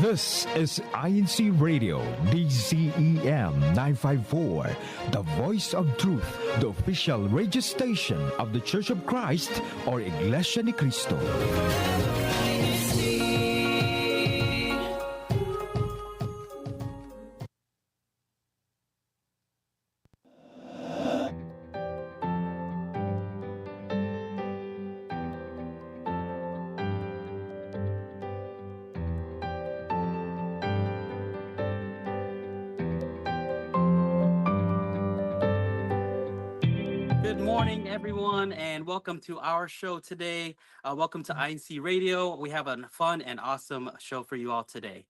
This is INCRadio, DCEM 954, the voice of truth, the official radio station of the Church of Christ or Iglesia ni Cristo. Good morning, everyone, and welcome to our show today. Welcome to INC Radio. We have a fun and awesome show for you all today.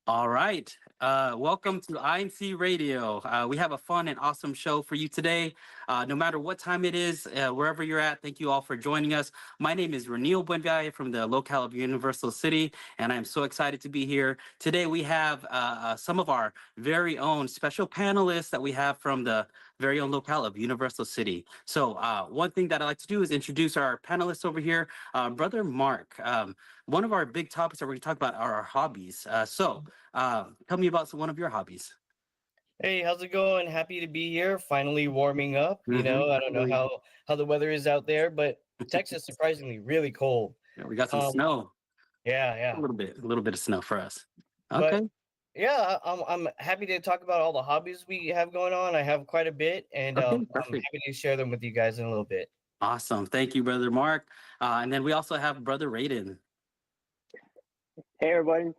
All right. Welcome to INC Radio. We have a fun and awesome show for you today. No matter what time it is, wherever you're at, thank you all for joining us. My name is Renil Buenvalle from the locale of Universal City, and I'm so excited to be here. Today we have some of our very own special panelists that we have from the very own locale of Universal City. So one thing that I like to do is introduce our panelists over here. Brother Mark, one of our big topics that we're going to talk about are our hobbies. Tell me about one of your hobbies. Hey, how's it going? Happy to be here. Finally warming up. I don't know how the weather is out there, but Texas surprisingly really cold. Yeah, we got some snow. Yeah. A little bit of snow for us. Okay. But yeah, I'm happy to talk about all the hobbies we have going on. I have quite a bit, and I'm happy to share them with you guys in a little bit. Awesome. Thank you, Brother Mark. And then we also have Brother Raiden. Hey, everyone.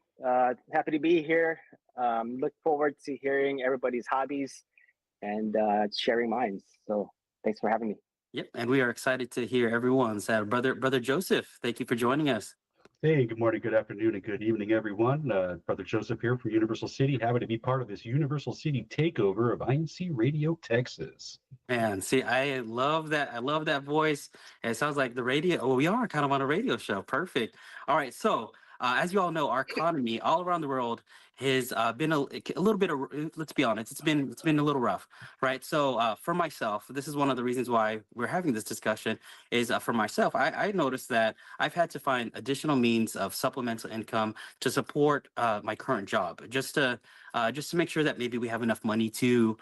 Happy to be here. Look forward to hearing everybody's hobbies and sharing mine. So thanks for having me. Yep. And we are excited to hear everyone's. Brother Joseph, thank you for joining us. Hey, good morning, good afternoon, and good evening, everyone. Brother Joseph here from Universal City. Happy to be part of this Universal City takeover of INC Radio Texas. Man, see, I love that. I love that voice. It sounds like the radio. Well, we are kind of on a radio show. Perfect. All right. So, as you all know, our economy all around the world has been a little bit of, let's be honest, it's been a little rough, right? So for myself, this is one of the reasons why we're having this discussion is for myself, I noticed that I've had to find additional means of supplemental income to support my current job, just to make sure that maybe we have enough money to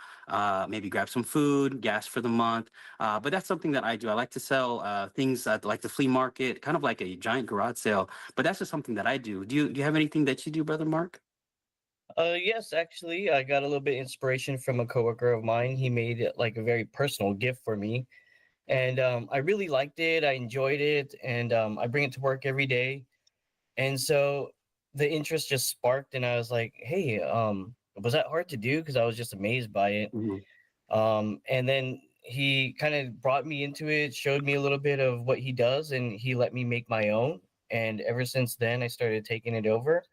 maybe grab some food, gas for the month. But that's something that I do. I like to sell things at like the flea market, kind of like a giant garage sale. But that's just something that I do. Do you have anything that you do, Brother Mark? Yes, actually, I got a little bit of inspiration from a coworker of mine. He made it like a very personal gift for me. And I really liked it. I enjoyed it. And I bring it to work every day. And so the interest just sparked. And I was like, hey, was that hard to do? Because I was just amazed by it. Mm-hmm. And then he kind of brought me into it, showed me a little bit of what he does, and he let me make my own. And ever since then, I started taking it over.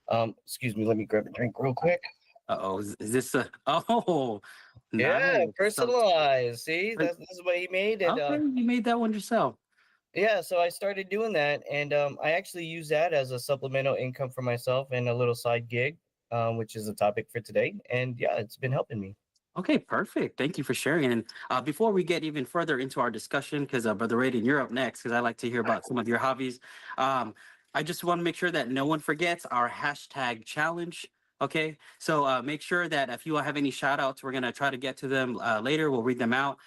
Excuse me, let me grab a drink real quick. Uh-oh, is this nice. Yeah, personalized. See, this is what he made. And, okay, you made that one yourself. Yeah, so I started doing that, and I actually use that as a supplemental income for myself and a little side gig, which is the topic for today. And yeah, it's been helping me. Okay, perfect. Thank you for sharing. And before we get even further into our discussion, because Brother Raiden, you're up next, because I like to hear about some of your hobbies. I just want to make sure that no one forgets our hashtag challenge. Okay, so make sure that if you have any shout outs, we're going to try to get to them later. We'll read them out.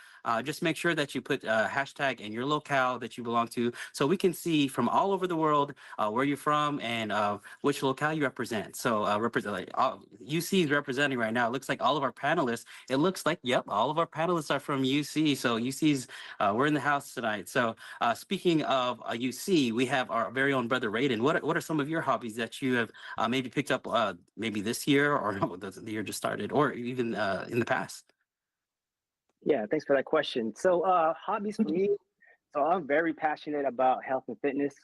Just make sure that you put hashtag in your locale that you belong to so we can see from all over the world where you're from and which locale you represent. So UC is representing right now. It looks like all of our panelists, it looks like, yep, all of our panelists are from UC. So UC's, we're in the house tonight. So speaking of UC, we have our very own Brother Raiden. What are some of your hobbies that you have maybe picked up maybe this year or the year just started or even in the past? Yeah, thanks for that question. So hobbies for me, so I'm very passionate about health and fitness.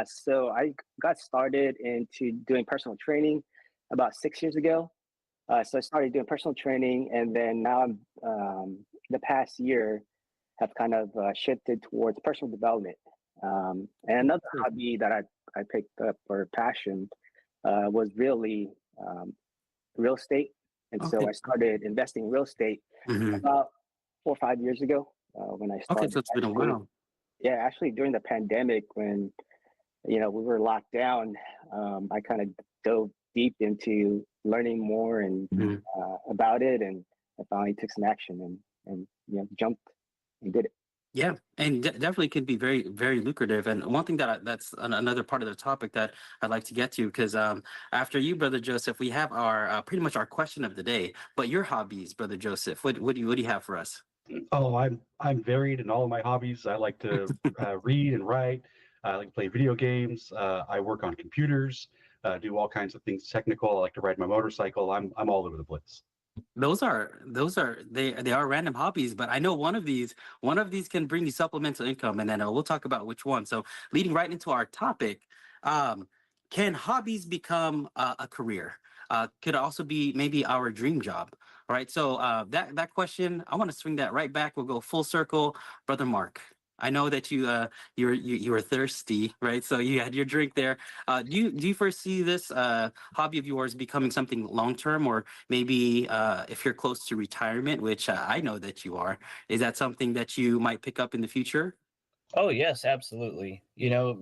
So I got started into doing personal training about 6 years ago. So I started doing personal training, and then now I'm the past year have kind of shifted towards personal development. And another hobby that I picked up or passion was really real estate. And so Okay. I started investing in real estate Hmm. about 4 or 5 years ago when I Okay, started. so it's been a Actually, while. yeah, actually during the pandemic when we were locked down, I kind of dove deep into learning more and Mhm. about it, and I finally took some action and jumped and did it. Yeah, and definitely can be very, very lucrative. And one thing that's another part of the topic that I'd like to get to, because after you, Brother Joseph, we have our pretty much our question of the day. But your hobbies, Brother Joseph, what do you have for us? Oh, I'm varied in all of my hobbies. I like to read and write. I like to play video games. I work on computers. Do all kinds of things technical. I like to ride my motorcycle. I'm all over the place. Those are they are random hobbies, but I know one of these can bring you supplemental income, and then we'll talk about which one. So leading right into our topic, um, can hobbies become a career? Could also be maybe our dream job. All right. So that question, I want to swing that right back. We'll go full circle, Brother Mark. I know that you were thirsty, right? So you had your drink there. Do you foresee this hobby of yours becoming something long term, or maybe if you're close to retirement, which I know that you are, is that something that you might pick up in the future? Oh yes, absolutely.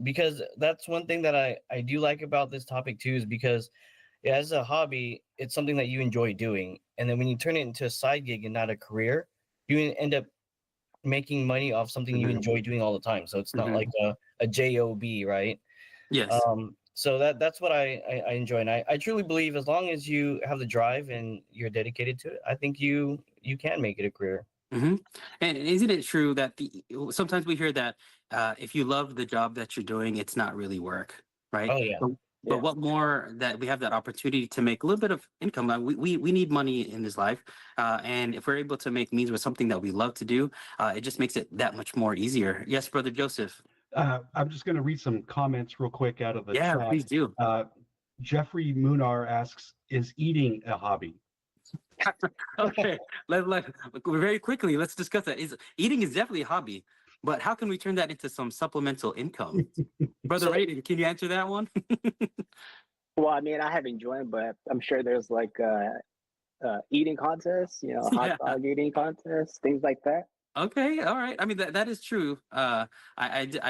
Because that's one thing that I do like about this topic too, is because as a hobby, it's something that you enjoy doing, and then when you turn it into a side gig and not a career, you end up making money off something you Hmm. enjoy doing all the time. So it's not Hmm. like a job, right? Yes. So that's what I enjoy, and I truly believe as long as you have the drive and you're dedicated to it, I think you can make it a career. Hmm. And isn't it true that sometimes we hear that if you love the job that you're doing, it's not really work, right? Oh yeah. But Yeah. what more that we have that opportunity to make a little bit of income. We need money in this life, and if we're able to make means with something that we love to do, it just makes it that much more easier. Yes, Brother Joseph. I'm just going to read some comments real quick out of the Yeah, chat. please do. Jeffrey Munar asks, "Is eating a hobby?" Okay, let very quickly let's discuss that. Eating is definitely a hobby, but how can we turn that into some supplemental income? Brother So Raiden, can you answer that one? Well, I mean, I haven't joined, but I'm sure there's like eating contests, hot Yeah. dog eating contests, things like that. Okay. All right. I mean that is true. I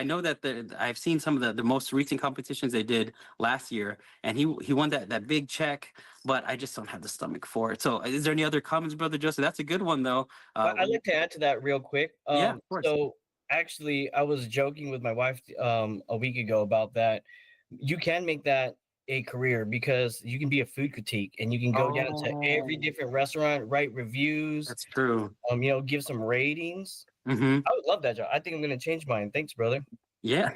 know that I've seen some of the most recent competitions they did last year, and he won that big check, but I just don't have the stomach for it. So, is there any other comments, Brother Joseph? That's a good one though. I'd like to add to that real quick. Yeah, of course. So actually, I was joking with my wife a week ago about that. You can make that a career because you can be a food critique and you can go down to every Oh, different restaurant, write reviews, that's true. give some ratings. Mm-hmm. I would love that job. I think I'm gonna change mine. Thanks, brother. Yeah.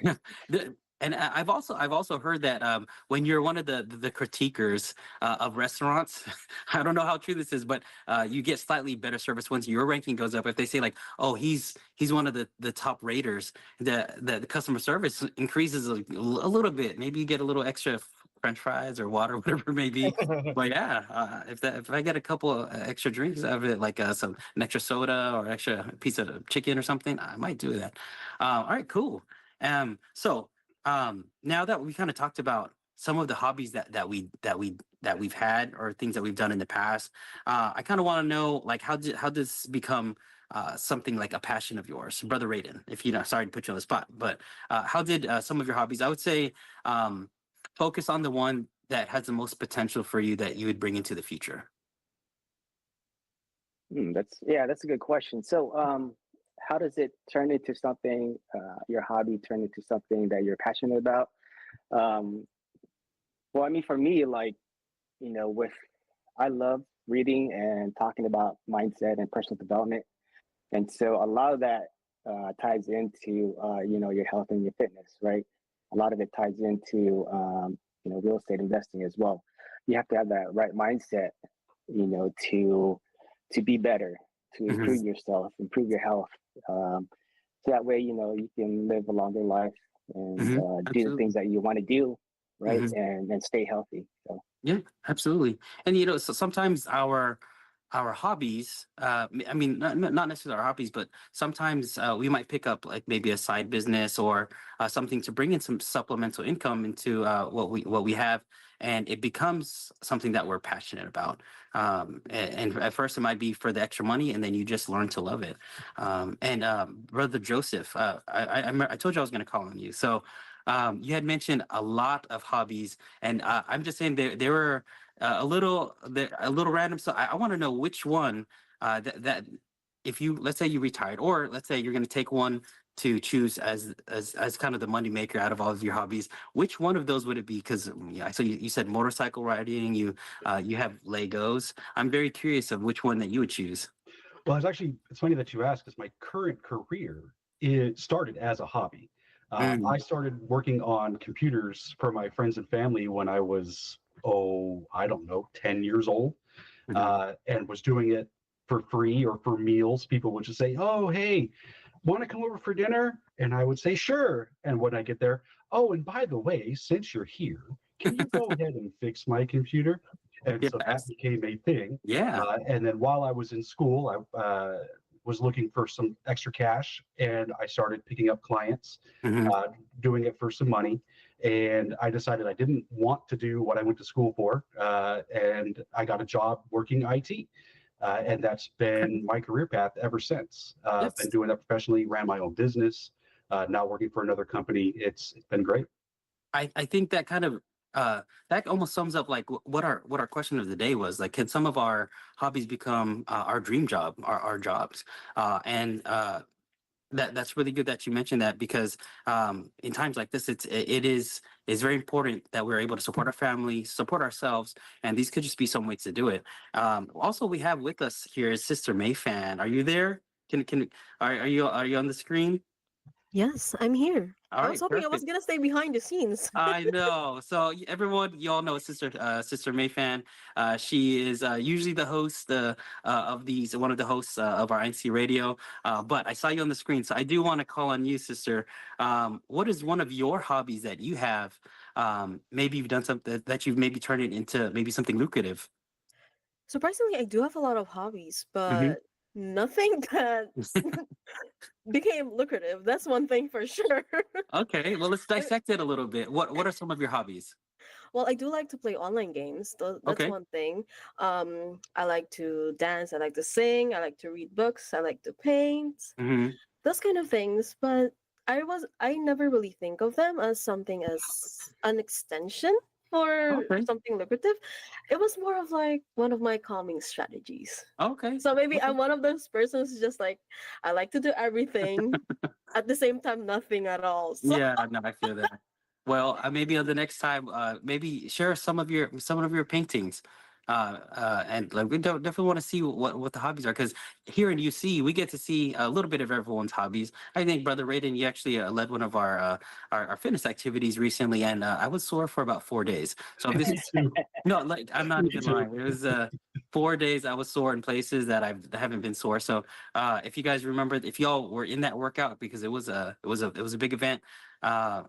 And I've also heard that when you're one of the critiquers of restaurants, I don't know how true this is, but you get slightly better service once your ranking goes up. If they say like, oh, he's one of the top raters, the customer service increases a little bit. Maybe you get a little extra French fries or water, whatever it may be. But yeah, if I get a couple of extra drinks out of it, like an extra soda or extra piece of chicken or something, I might do that. All right, cool. So now that we kind of talked about some of the hobbies that we've had or things that we've done in the past, I kind of want to know like how does become something like a passion of yours, Brother Raiden? If you know, sorry to put you on the spot, but how did some of your hobbies? I would say focus on the one that has the most potential for you that you would bring into the future. That's a good question. So, how does it turn into something? Your hobby turn into something that you're passionate about? Um, well, I mean, for me, like with I love reading and talking about mindset and personal development, and so a lot of that ties into your health and your fitness, right? A lot of it ties into real estate investing as well. You have to have that right mindset, to be better, to Hmm. improve yourself, improve your health. So that way, you can live a longer life and Hmm. do the things Absolutely. that you want to do, right? Hmm. And stay healthy. So Yeah, absolutely. And so sometimes our our hobbies, I mean, not necessarily our hobbies, but sometimes we might pick up like maybe a side business or something to bring in some supplemental income into what we have, and it becomes something that we're passionate about. And at first, it might be for the extra money, and then you just learn to love it. And Brother Joseph, I told you I was going to call on you, so. You had mentioned a lot of hobbies, and I'm just saying there were a little random. So I want to know which one that if you, let's say you retired, or let's say you're going to take one to choose as kind of the money maker out of all of your hobbies. Which one of those would it be? Because yeah, so you said motorcycle riding. You have Legos. I'm very curious of which one that you would choose. Well, it's funny that you ask, because my current career it started as a hobby. Mm, I started working on computers for my friends and family when I was, oh, I don't know, 10 years old, mhm. and was doing it for free or for meals. People would just say, "Oh, hey, want to come over for dinner?" And I would say, "Sure." And when I get there, "Oh, and by the way, since you're here, can you go ahead and fix my computer?" And so that Yes. became a thing. Yeah. And then while I was in school, I was looking for some extra cash, and I started picking up clients, Hmm. uh, doing it for some money. And I decided I didn't want to do what I went to school for, and I got a job working IT. And that's been my career path ever since. Been Yes. doing that professionally, ran my own business, now working for another company. It's been great. I think that kind of that almost sums up like what our question of the day was. Like, can some of our hobbies become our dream job, our jobs? And that's really good that you mentioned that, because in times like this, it's very important that we're able to support our family, support ourselves, and these could just be some ways to do it. Also, we have with us here is Sister Mayfan. Are you there? Can are you on the screen? Yes, I'm here. All I was right, hoping I was perfect. gonna stay behind the scenes. I know. So everyone, you all know Sister Mayfan. She is usually the host of these, one of the hosts of our INCRadio. But I saw you on the screen, so I do want to call on you, Sister. What is one of your hobbies that you have? Maybe you've done something that you've maybe turned it into maybe something lucrative. Surprisingly, I do have a lot of hobbies, Hmm. but nothing that became lucrative. That's one thing for sure. Okay, well, let's I- dissect it a little bit. What are some of your hobbies? well, I do like to play online games. That's Okay. one thing. I like to dance. I like to sing. I like to read books. I like to paint. Hmm. Those kind of things. But I never really think of them as something as an extension for Okay. something lucrative. It was more of like one of my calming strategies. Okay. So maybe Okay. I'm one of those persons who's just like I like to do everything at the same time, nothing at all. So Yeah, no, I feel that. Well, maybe on the next time, maybe share some of your paintings, and like we definitely want to see what the hobbies are, because here in UC we get to see a little bit of everyone's hobbies. I think Brother Raiden, you actually led one of our fitness activities recently, and I was sore for about 4 days. So this Me is too. no, like I'm not Me even too. lying. It was 4 days I was sore in places that I haven't been sore. So if you guys remember, if y'all were in that workout, because it was a big event,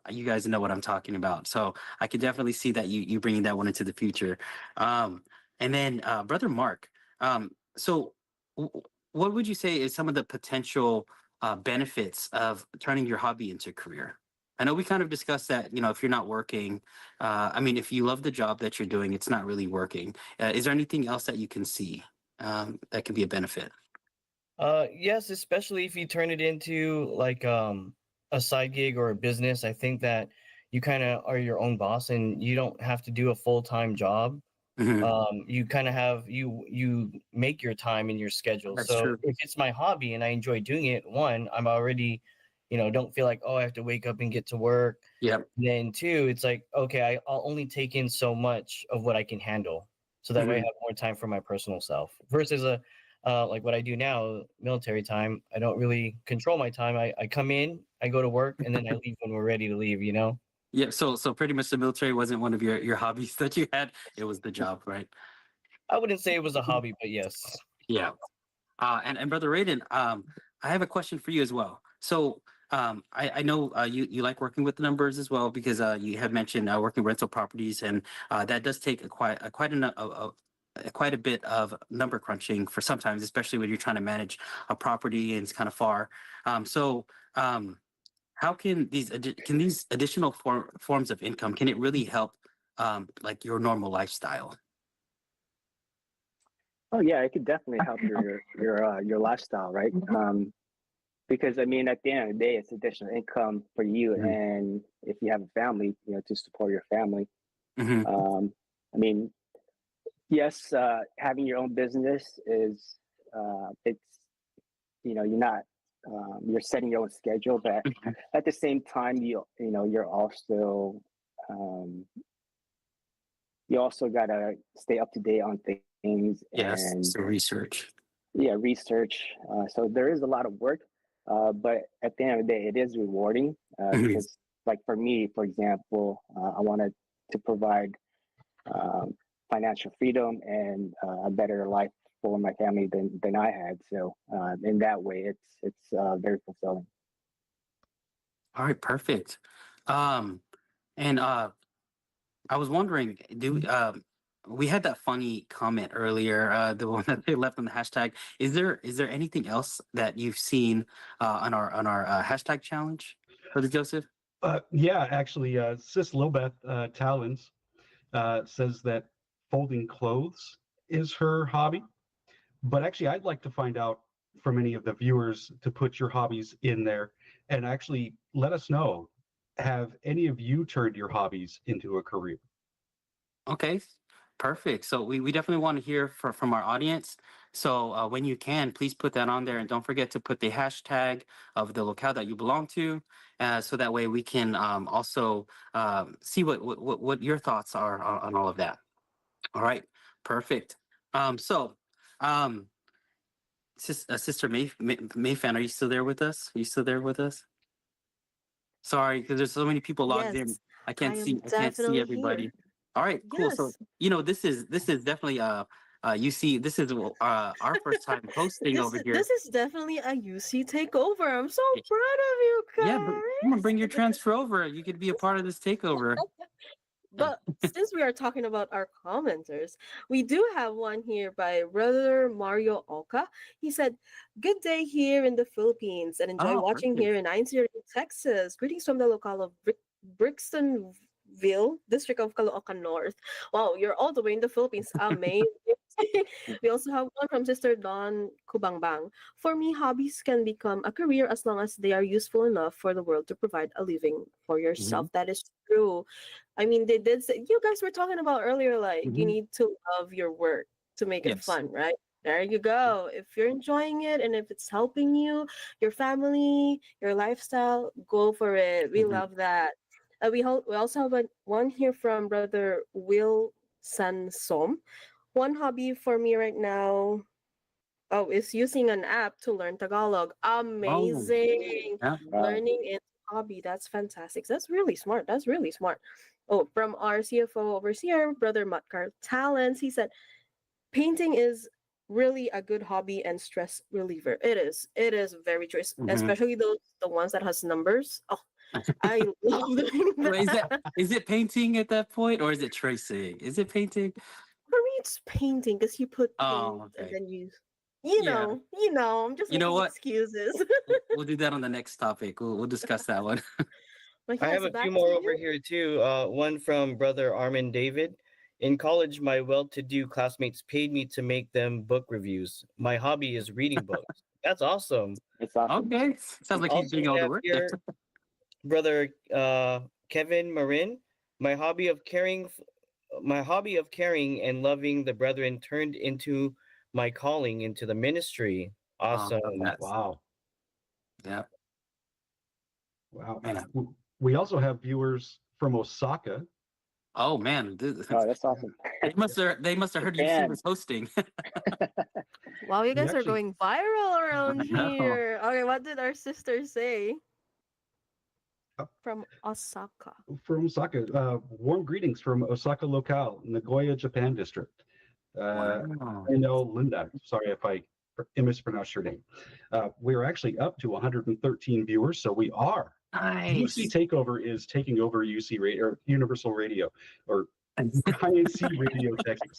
you guys know what I'm talking about. So I could definitely see that you bringing that one into the future. And then Brother Mark, so what would you say is some of the potential benefits of turning your hobby into a career? I know we kind of discussed that, if you're not working, I mean, if you love the job that you're doing, it's not really working. Is there anything else that you can see that could be a benefit? Yes, especially if you turn it into like a side gig or a business. I think that you kind of are your own boss and you don't have to do a full-time job. Hmm. You kind of have you make your time in your schedule. That's So true. if it's my hobby and I enjoy doing it, one, I'm already, don't feel like, oh, I have to wake up and get to work. Yep. Then two, it's like, okay, I'll only take in so much of what I can handle. So that way I Hmm. have more time for my personal self versus like what I do now, military time. I don't really control my time. I come in, I go to work, and then I leave when we're ready to leave. Yeah. So pretty much the military wasn't one of your hobbies that you had. It was the job, right? I wouldn't say it was a hobby, but yes. Yeah. And Brother Raiden, I have a question for you as well. So I know you like working with the numbers as well, because you have mentioned working rental properties, and that does take quite a bit of number crunching for sometimes, especially when you're trying to manage a property and it's kind of far. So how can these additional forms of income, can it really help like your normal lifestyle? Oh yeah, it could definitely help your lifestyle, right? Because I mean, at the end of the day, it's additional income for you, Mhm. and if you have a family, to support your family. Hmm. I mean, yes, having your own business is it's you're not you're setting your own schedule, but at the same time, you're also um, you also gotta stay up to date on things Yes, and so research. yeah, research. So there is a lot of work, but at the end of the day, it is rewarding Mhm. because, like for me, for example, I wanted to provide um, financial freedom and a better life for my family than I had. So in that way, it's very fulfilling. All right, perfect. Um, and I was wondering, we had that funny comment earlier, the one that they left on the hashtag. Is there anything else that you've seen on our hashtag challenge, Brother Joseph? Yeah, actually, Sis Lilbeth Talons says that folding clothes is her hobby. But actually, I'd like to find out from any of the viewers to put your hobbies in there and actually let us know. Have any of you turned your hobbies into a career? Okay, perfect. So we definitely want to hear from our audience. So when you can, please put that on there, and don't forget to put the hashtag of the locale that you belong to, so that way we can also see what your thoughts are on all of that. All right, perfect. So, um, Sister Mayfan, are you still there with us? Are you still there with us? Sorry, because there's so many people logged in. Yes, I I can't see. am I can't see definitely here. everybody. All right, cool. So Yes. this is definitely you see, this is our first time hosting This over is here. this is definitely a UC takeover. I'm so Y- proud of you Yeah, but come on, bring your guys. transfer over. You could be a part of this takeover. But since we are talking about our commenters, we do have one here by Brother Mario Oka. He said, "Good day here in the Philippines and enjoy Oh, watching perfect. here in INCRadio, Texas. Greetings from the locale of Brixtonville, district of Caloocan North." Wow, you're all the way in the Philippines. Amazing. We also have one from Sister Dawn Kubangbang. "For me, hobbies can become a career as long as they are useful enough for the world to provide a living for Hmm. yourself." That is true. I mean, they did say, you guys were talking about earlier, like you Hmm. need to love your work to make it Yes. fun, right? There you go. If you're enjoying it and if it's helping you, your family, your lifestyle, go for it. We Hmm. love that. We also have one here from Brother Will Sansom. "One hobby for me right now, oh, is using an app to learn Tagalog." Oh, Amazing. yeah. Learning is a hobby. That's fantastic. That's really smart. That's really smart. Oh, from our CFO overseer, Brother Matkar Talents, he said, "Painting is really a good hobby and stress reliever." It is. It is very true, Hmm. especially the ones that has numbers. Oh, I love doing Wait, is that that. is it painting at that point, or is it tracing? Is it painting? For me, it's painting because you put paint Oh, and okay. then Yeah. I'm just You know making what? excuses. We'll do that on the next topic. We'll discuss that one. But I have yes, a few back to more over you. here too. One from brother Armin David. "In college, my well-to-do classmates paid me to make them book reviews. My hobby is reading books." That's awesome. It's awesome. Okay. Sounds like he's Also, doing we all the have work there. here brother Kevin Marin. "My hobby of caring and loving the brethren turned into my calling into the ministry." Oh, I love Awesome. that. Wow. Yeah, Wow. man. We also have viewers from Osaka. Oh man, Oh, that's Yeah. awesome. they must have heard UC And was hosting. Wow, you We guys are actually, going viral around I know. here. Okay, what did our sister say uh, from Osaka? from Osaka, warm greetings from Osaka Locale, Nagoya, Japan District. Wow. I know Linda. Sorry if I mispronounced your name. We're actually up to 113 viewers, so we are. UC Nice. Takeover is taking over UC Radio or Universal Radio, or INC Radio, Texas.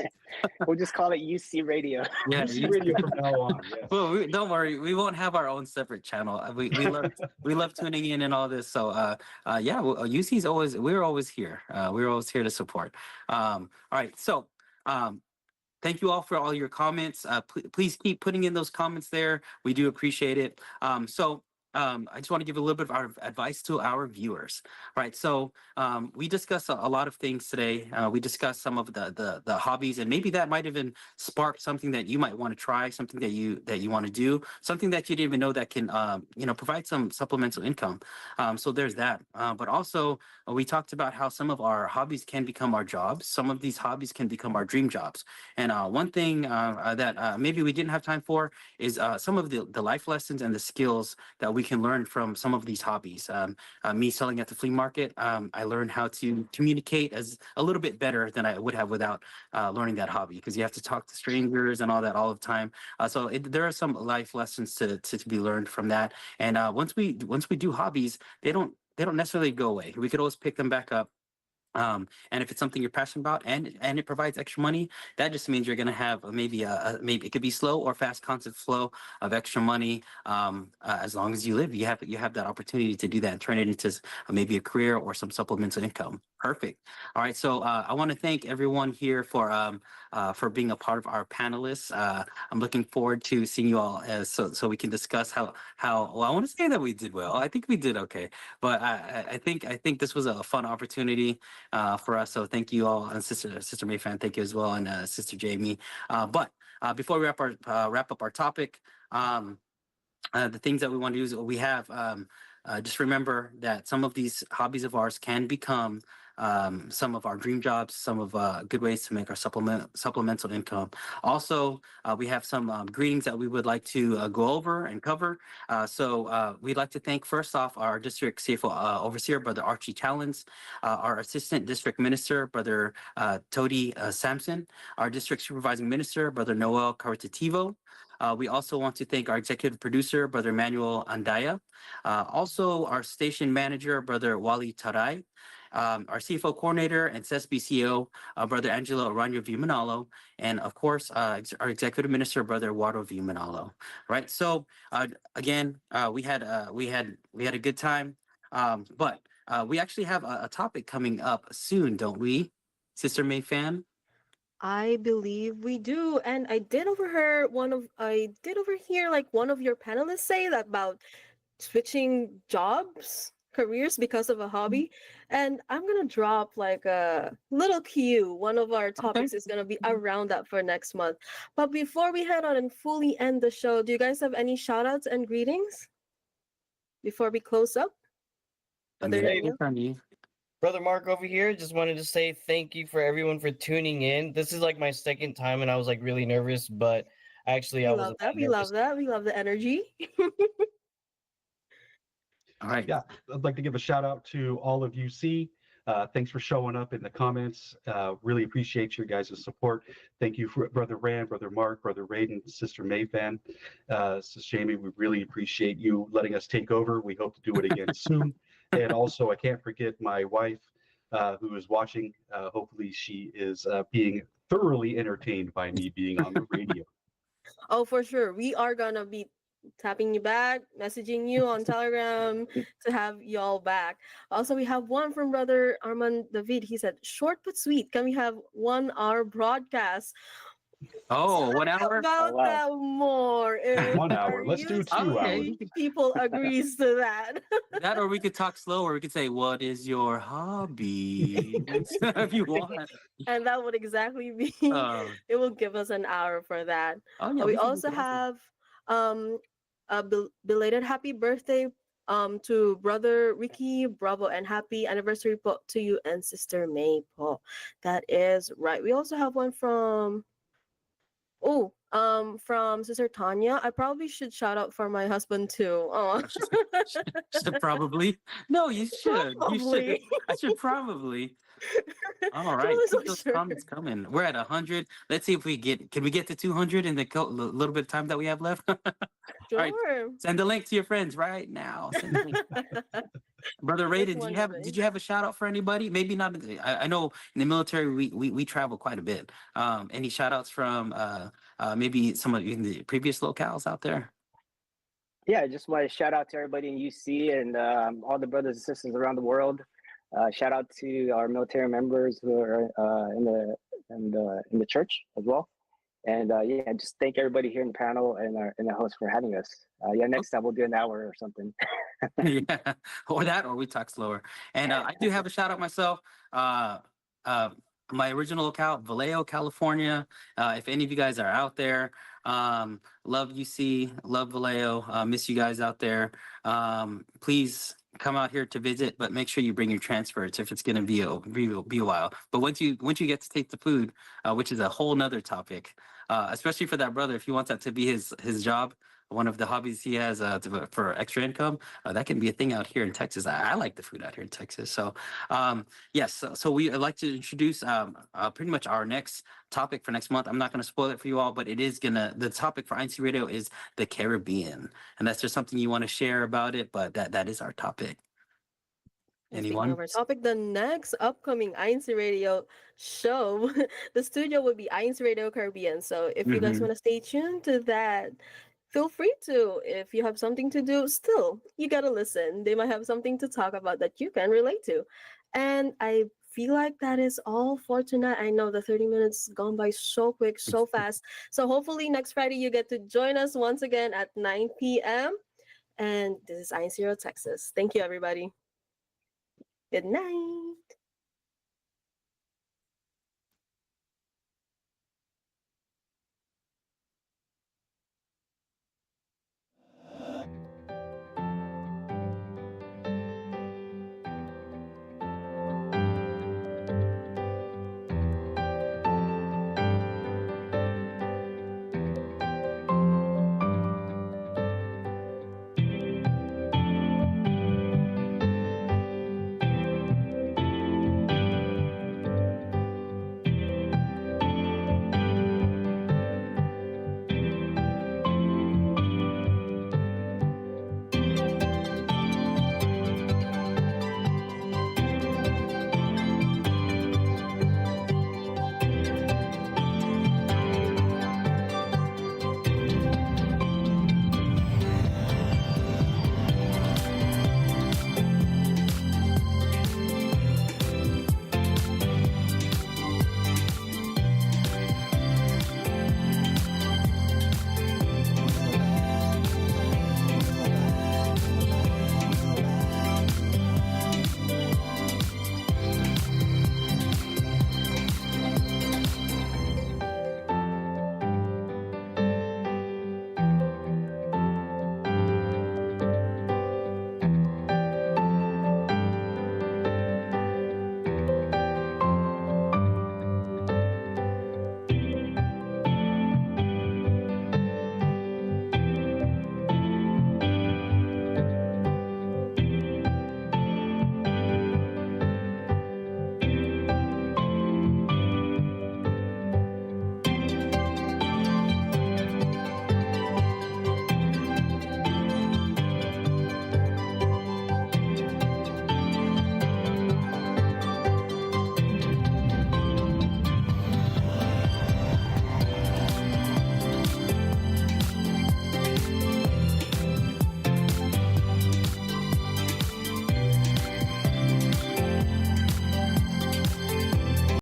We'll just call it UC Radio. Yeah, UC Radio from now on. Yes. well, don't worry, we won't have our own separate channel. We love tuning in and all this. So yeah, well, UC's always we're always here. We're always here to support. All right, so thank you all for all your comments. Please keep putting in those comments there. We do appreciate it. I just want to give a little bit of our advice to our viewers. All right, so we discussed a lot of things today. We discussed some of the hobbies, and maybe that might even spark something that you might want to try, something that you want to do, something that you didn't even know that can provide some supplemental income. So there's that. But also we talked about how some of our hobbies can become our jobs. Some of these hobbies can become our dream jobs. And one thing that maybe we didn't have time for is some of the life lessons and the skills that we can learn from some of these hobbies. Me selling at the flea market, I learned how to communicate as a little bit better than I would have without learning that hobby, because you have to talk to strangers and all that all the time. There are some life lessons to be learned from that. And once we do hobbies, they don't necessarily go away. We could always pick them back up. And if it's something you're passionate about and it provides extra money, that just means you're going to have maybe it could be slow or fast constant flow of extra money. As long as you live, you have that opportunity to do that and turn it into maybe a career or some supplemental income. Perfect. All right. So I want to thank everyone here for being a part of our panelists. I'm looking forward to seeing you all so we can discuss how well, I want to say that we did well. I think we did okay, but I think this was a fun opportunity for us. So thank you all, and Sister Mayfan, thank you as well, and Sister Jamie. But before we wrap up our topic, the things that we want to do is we have just remember that some of these hobbies of ours can become some of our dream jobs, some of good ways to make our supplemental income. Also, we have some greetings that we would like to go over and cover. So we'd like to thank first off our district CFO overseer, Brother Archie Talons, our assistant district minister, Brother Tody Sampson, our district supervising minister, Brother Noel Caritativo. We also want to thank our executive producer, Brother Manuel Andaya. Also, our station manager, Brother Wally Tarai. Our CFO coordinator and CESB CEO, Brother Angelo Arano V. Manalo, and of course, our executive minister, Brother Eduardo V. Manalo. Right. So again, we had a good time, but we actually have a topic coming up soon, don't we, Sister May Fan? I believe we do. And I did overhear one of your panelists say that about switching jobs, careers because of a hobby. And I'm gonna drop like a little cue. One of our topics is gonna be around that for next month. But before we head on and fully end the show, do you guys have any shout outs and greetings before we close up? Brother Mark over here, just wanted to say thank you for everyone for tuning in. This is like my second time and I was like really nervous, but actually I was We love that. We love the energy. All right. Yeah, I'd like to give a shout out to all of UC. Thanks for showing up in the comments. Really appreciate your guys' support. Thank you for Brother Rand, Brother Mark, Brother Raiden, Sister Mayfan, Sister Jamie. We really appreciate you letting us take over. We hope to do it again soon. And also, I can't forget my wife, who is watching. Hopefully, she is being thoroughly entertained by me being on the radio. Oh, for sure. We are gonna be tapping you back, messaging you on Telegram to have y'all back. Also, we have one from Brother Armand David. He said, short but sweet. Can we have 1 hour broadcast? Oh, 1 hour? About that more. 1 hour. Let's do 2 hours. People agrees to that. That, or we could talk slow, or we could say, what is your hobby? If you want. And that would exactly be, it will give us an hour for that. Oh, yeah, we also have a belated happy birthday to Brother Ricky Bravo, and happy anniversary to you and Sister Maple. That is right. We also have one from from Sister Tanya. I probably should shout out for my husband too. Oh. Probably. No, you should. Probably. You should. I should probably. All right. Keep those comments coming. We're at 100. Let's see if can we get to 200 in the little bit of time that we have left? Sure. All right. Send the link to your friends right now. Send the link. Brother It's Raiden, one of did it. you have a shout out for anybody? Maybe not. I know in the military we travel quite a bit. Any shout outs from maybe some of in the previous locales out there? Yeah, I just want to shout out to everybody in UC and all the brothers and sisters around the world. Shout out to our military members who are in the church as well. And yeah, just thank everybody here in the panel and the host for having us. Yeah, next time we'll do an hour or something. Yeah, or that, or we talk slower. And I do have a shout out myself. Uh, uh, my original account, Vallejo, California. If any of you guys are out there, love UC, love Vallejo, miss you guys out there. Please come out here to visit, but make sure you bring your transfers if it's going to be a while. But once you get to taste the food, which is a whole nother topic, especially for that brother, if he wants that to be his job, one of the hobbies he has for extra income, that can be a thing out here in Texas. I like the food out here in Texas. So, yes, so we like to introduce pretty much our next topic for next month. I'm not going to spoil it for you all, but the topic for INC Radio is the Caribbean. And that's just something you want to share about it, but that is our topic. And speaking of Anyone? our topic, the next upcoming INC Radio show, the studio will be INC Radio Caribbean. So if you guys Hmm. want to stay tuned to that, feel free to. If you have something to do, still, you got to listen. They might have something to talk about that you can relate to. And I feel like that is all for tonight. I know the 30 minutes gone by so quick, so fast. So hopefully next Friday you get to join us once again at 9 p.m. And this is INC Radio Texas. Thank you, everybody. Good night.